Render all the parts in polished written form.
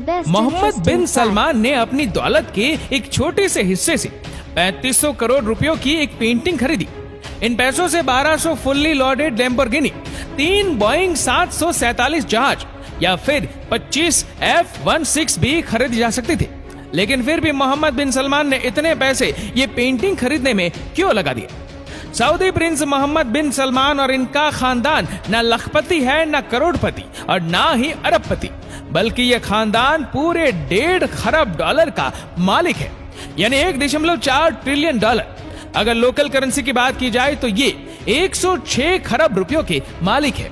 Mohammad bin Salman ने अपनी दौलत के एक छोटे से हिस्से से 3500 करोड़ रुपयों की एक पेंटिंग खरीदी। इन पैसों से 1200 फुल्ली लोडेड लैम्बोर्गिनी, 3 बोइंग 747 जहाज या फिर 25 F-16 भी खरीदी जा सकते थे। लेकिन फिर भी मोहम्मद बिन सलमान ने इतने पैसे ये पेंटिंग खरीदने में क्यों लगा दिए? Saudi Prince Mohammed bin Salman और इनका खानदान न लखपति है, न करोड़पति और ना ही अरबपति, बल्कि यह खानदान पूरे 1.5 खरब डॉलर का मालिक है, यानी 1.4 ट्रिलियन डॉलर। अगर लोकल करेंसी की बात की जाए तो ये 106 खरब रुपयों के मालिक है।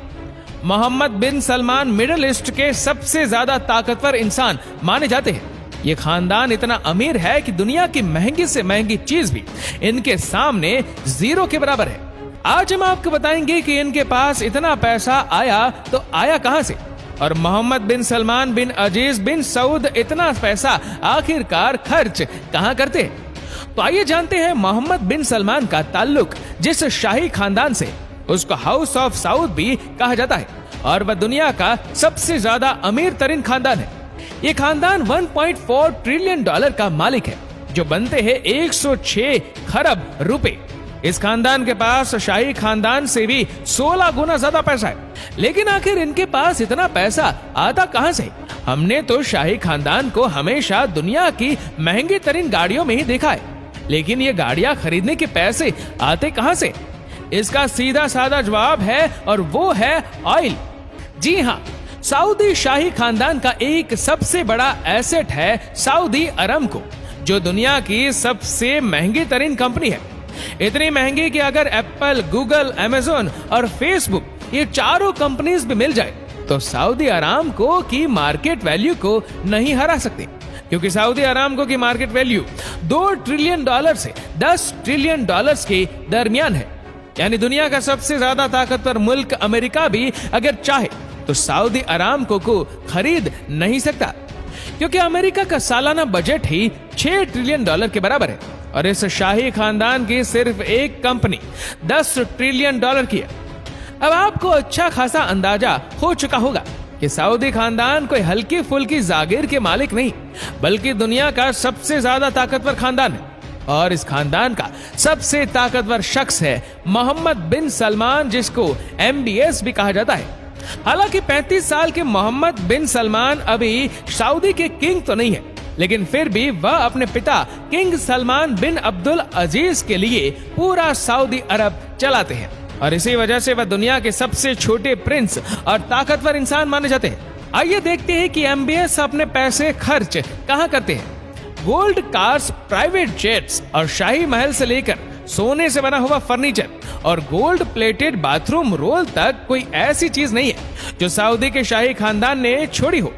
Mohammad bin Salman middle east के सबसे ज्यादा ताकतवर इंसान माने जाते हैं। ये खानदान इतना अमीर है कि दुनिया की महंगी से महंगी चीज भी इनके सामने जीरो के बराबर है। आज हम आपको बताएंगे कि इनके पास इतना पैसा आया तो आया कहां से, और मोहम्मद बिन सलमान बिन अजीज बिन सऊद इतना पैसा आखिरकार खर्च कहां करते हैं। तो आइए जानते हैं मोहम्मद बिन सलमान का ताल्लुक जिस शाही खानदान से, उसको हाउस ऑफ सऊद भी कहा जाता है और वह दुनिया का सबसे ज्यादा अमीर तरीन खानदान है। ये खानदान 1.4 ट्रिलियन डॉलर का मालिक है, जो बनते हैं 106 खरब रुपए। इस खानदान के पास शाही खानदान से भी 16 गुना ज्यादा पैसा है। लेकिन आखिर इनके पास इतना पैसा आता कहां से? हमने तो शाही खानदान को हमेशा दुनिया की महंगी तरीन गाड़ियों में ही देखा है, लेकिन ये गाड़ियां खरीदने के पैसे आते कहां से? इसका सीधा साधा जवाब है और वो है ऑयल। जी हाँ, सऊदी शाही खानदान का एक सबसे बड़ा एसेट है सऊदी अरामको, जो दुनिया की सबसे महंगी तरीन कंपनी है। इतनी महंगी कि अगर एप्पल, गूगल, अमेज़न और फेसबुक ये चारों कंपनीज भी मिल जाए तो सऊदी अरामको की मार्केट वैल्यू को नहीं हरा सकते, क्योंकि सऊदी अरामको की मार्केट वैल्यू 2 ट्रिलियन डॉलर से 10 ट्रिलियन डॉलर्स के दरमियान है। यानी दुनिया का सबसे ज्यादा ताकतवर मुल्क अमेरिका भी अगर चाहे तो सऊदी अरामको को खरीद नहीं सकता, क्योंकि अमेरिका का सालाना बजट ही 6 ट्रिलियन डॉलर के बराबर है और इस शाही खानदान की सिर्फ एक कंपनी 10 ट्रिलियन डॉलर की है। अब आपको अच्छा खासा अंदाजा हो चुका होगा कि सऊदी खानदान कोई हल्की फुल्की जागीर के मालिक नहीं, बल्कि दुनिया का सबसे ज्यादा ताकतवर खानदान है। और इस खानदान का सबसे ताकतवर शख्स है मोहम्मद बिन सलमान, जिसको MBS भी कहा जाता है। हालांकि 35 साल के मोहम्मद बिन सलमान अभी सऊदी के किंग तो नहीं है, लेकिन फिर भी वह अपने पिता किंग सलमान बिन अब्दुल अजीज के लिए पूरा सऊदी अरब चलाते हैं और इसी वजह से वह दुनिया के सबसे छोटे प्रिंस और ताकतवर इंसान माने जाते हैं। आइए देखते हैं कि MBS अपने पैसे खर्च कहां करते हैं। गोल्ड कार्स, प्राइवेट जेट्स और शाही महल से लेकर सोने से बना हुआ फर्नीचर और गोल्ड प्लेटेड बाथरूम रोल तक कोई ऐसी चीज नहीं है जो सऊदी के शाही खानदान ने छोड़ी हो।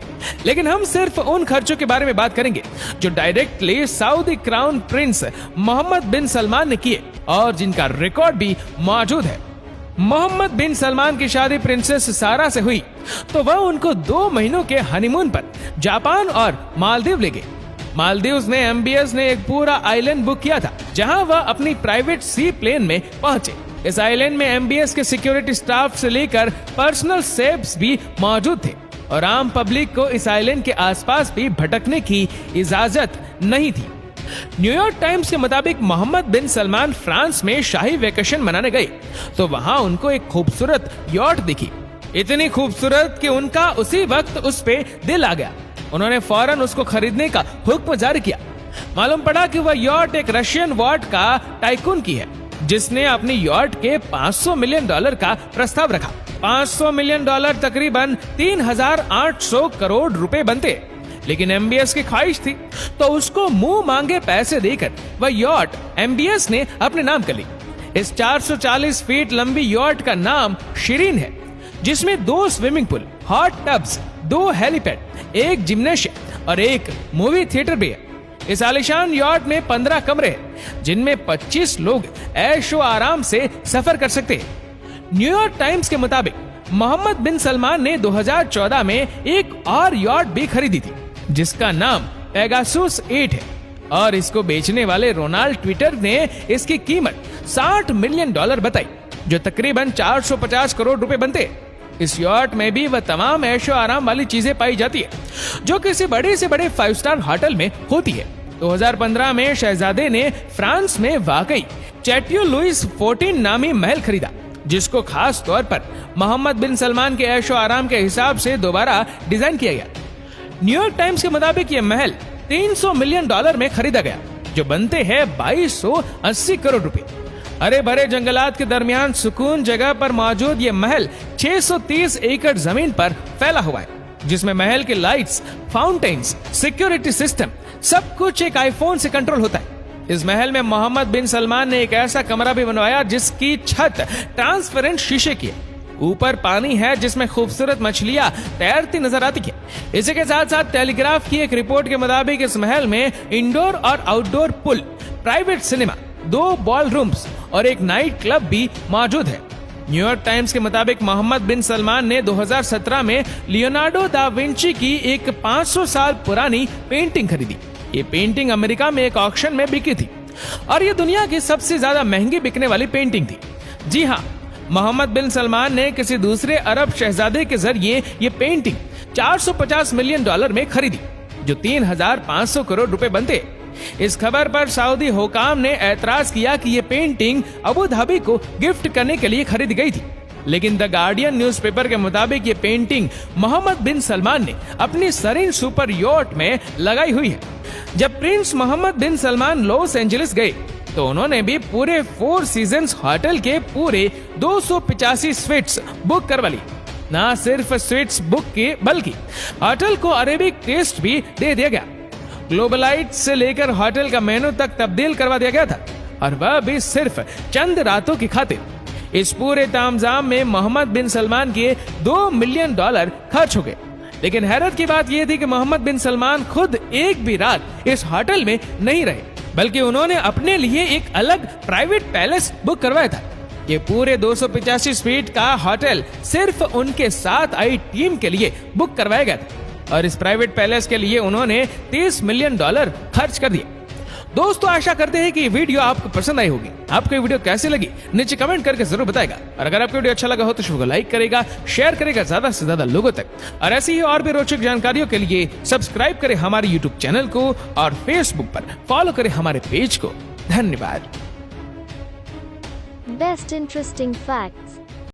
लेकिन हम सिर्फ उन खर्चों के बारे में बात करेंगे जो directly Saudi crown prince Mohammed bin Salman ने किए और जिनका रिकॉर्ड भी मौजूद है। मोहम्मद बिन सलमान की शादी प्रिंसेस सारा से हुई तो वह उनको 2 महीनों के हनीमून पर जापान और मालदीव ले गए। मालदीव्स में MBS ने एक पूरा आइलैंड बुक किया था, जहां वह अपनी प्राइवेट सी प्लेन में पहुंचे। इस आइलैंड में MBS के सिक्योरिटी स्टाफ से लेकर पर्सनल सेफ्स भी मौजूद थे और आम पब्लिक को इस आइलैंड के आसपास भी भटकने की इजाजत नहीं थी। न्यूयॉर्क टाइम्स के मुताबिक मोहम्मद बिन सलमान फ्रांस में शाही वेकेशन मनाने गए तो वहां उनको एक खूबसूरत यॉट दिखी, इतनी खूबसूरत कि उनका उसी वक्त उस पे दिल आ गया। उन्होंने फौरन उसको खरीदने का हुक्म जारी किया। मालूम पड़ा कि वह यॉट एक रशियन वॉट का टाइकून की है, जिसने अपनी यॉट के 500 मिलियन डॉलर का प्रस्ताव रखा। 500 मिलियन डॉलर तकरीबन 3800 करोड़ रुपए बनते। लेकिन MBS की ख्वाहिश थी तो उसको मुंह मांगे पैसे देकर वह यॉट MBS ने अपने नाम कर ली। इस 440 फीट लंबी यॉट का नाम शिरीन है, जिसमें 2 swimming pool, hot tubs, 2 helipad, एक जिम्नेशियम और एक मूवी थिएटर भी है। इस आलिशान यॉट में 15 कमरे हैं, जिनमें 25 लोग ऐशो आराम से सफर कर सकते हैं। न्यूयॉर्क टाइम्स के मुताबिक मोहम्मद बिन सलमान ने 2014 में एक और यॉट भी खरीदी थी, जिसका नाम पेगासुस 8 है और इसको बेचने वाले रोनाल्ड ट्विटर ने इसकी कीमत $60 मिलियन बताई, जो तकरीबन 450 करोड़ रुपए बनते। इस यॉट में भी वह तमाम ऐशो आराम वाली चीजें पाई जाती है जो किसी बड़े से बड़े 5 स्टार होटल में होती है। 2015 में शहजादे ने फ्रांस में वाकई चैटियो लुइस 14 नामी महल खरीदा, जिसको खास तौर पर मोहम्मद बिन सलमान के ऐशो आराम के हिसाब से दोबारा डिजाइन किया गया। न्यूयॉर्क टाइम्स के मुताबिक यह महल $300 मिलियन में खरीदा गया, जो बनते हैं 2280 करोड़ रुपए। हरे भरे जंगलात के दरमियान सुकून जगह पर मौजूद ये महल 630 एकड़ जमीन पर फैला हुआ है, जिसमें महल के लाइट्स, फाउंटेन्स, सिक्योरिटी सिस्टम सब कुछ एक आईफोन से कंट्रोल होता है। इस महल में मोहम्मद बिन सलमान ने एक ऐसा कमरा भी बनवाया जिसकी छत ट्रांसपेरेंट शीशे की है। ऊपर पानी है जिसमें खूबसूरत मछलियां तैरती नजर आती है। इसी के साथ साथ टेलीग्राफ की एक रिपोर्ट के मुताबिक इस महल में इंडोर और outdoor pool, private cinema, 2 ball rooms और एक नाइट क्लब भी मौजूद है। न्यूयॉर्क टाइम्स के मुताबिक मोहम्मद बिन सलमान ने 2017 में लियोनार्डो दा विंची की एक 500 साल पुरानी पेंटिंग खरीदी। ये पेंटिंग अमेरिका में एक ऑक्शन में बिकी थी और ये दुनिया की सबसे ज्यादा महंगी बिकने वाली पेंटिंग थी। जी हाँ, मोहम्मद बिन सलमान ने किसी दूसरे अरब शहजादे के जरिए ये पेंटिंग $450 मिलियन में खरीदी, जो 3,500 करोड़ रुपए बनते। इस खबर पर सऊदी हुकाम ने ऐतराज किया कि ये पेंटिंग अबू धाबी को गिफ्ट करने के लिए खरीदी गई थी, लेकिन द गार्डियन न्यूज़पेपर के मुताबिक ये पेंटिंग मोहम्मद बिन सलमान ने अपनी सरीन सुपर यॉट में लगाई हुई है। जब Prince Mohammed bin Salman Los Angeles गए तो उन्होंने भी पूरे 4 सीजन्स होटल के पूरे 285 स्वीट्स बुक करवा ली। ना सिर्फ स्वीट्स बुक की बल्कि होटल को अरेबिक टेस्ट भी दे दिया गया। ग्लोबलाइट से लेकर होटल का मेनू तक तब्दील करवा दिया गया था, और वह भी सिर्फ चंद रातों की खातिर। इस पूरे तामझाम में मोहम्मद बिन सलमान के $2 मिलियन खर्च हो गए। लेकिन हैरत की बात यह थी कि मोहम्मद बिन सलमान खुद एक भी रात इस होटल में नहीं रहे, बल्कि उन्होंने अपने लिए एक अलग प्राइवेट पैलेस बुक करवाया था। ये पूरे 285 फीट का होटल सिर्फ उनके साथ आई टीम के लिए बुक करवाया गया था, और इस प्राइवेट पैलेस के लिए उन्होंने $30 मिलियन खर्च कर दिए। दोस्तों, आशा करते हैं कि ये वीडियो आपको पसंद आई होगी। आपको ये वीडियो कैसी लगी नीचे कमेंट करके जरूर बताएगा, और अगर आपको वीडियो अच्छा लगा हो तो वीडियो को लाइक करेगा, शेयर करेगा ज्यादा से ज्यादा लोगों तक, और ऐसी ही और भी रोचक जानकारियों के लिए सब्सक्राइब करें हमारे यूट्यूब चैनल को और फेसबुक पर फॉलो करें हमारे पेज को। धन्यवाद। Best interesting facts.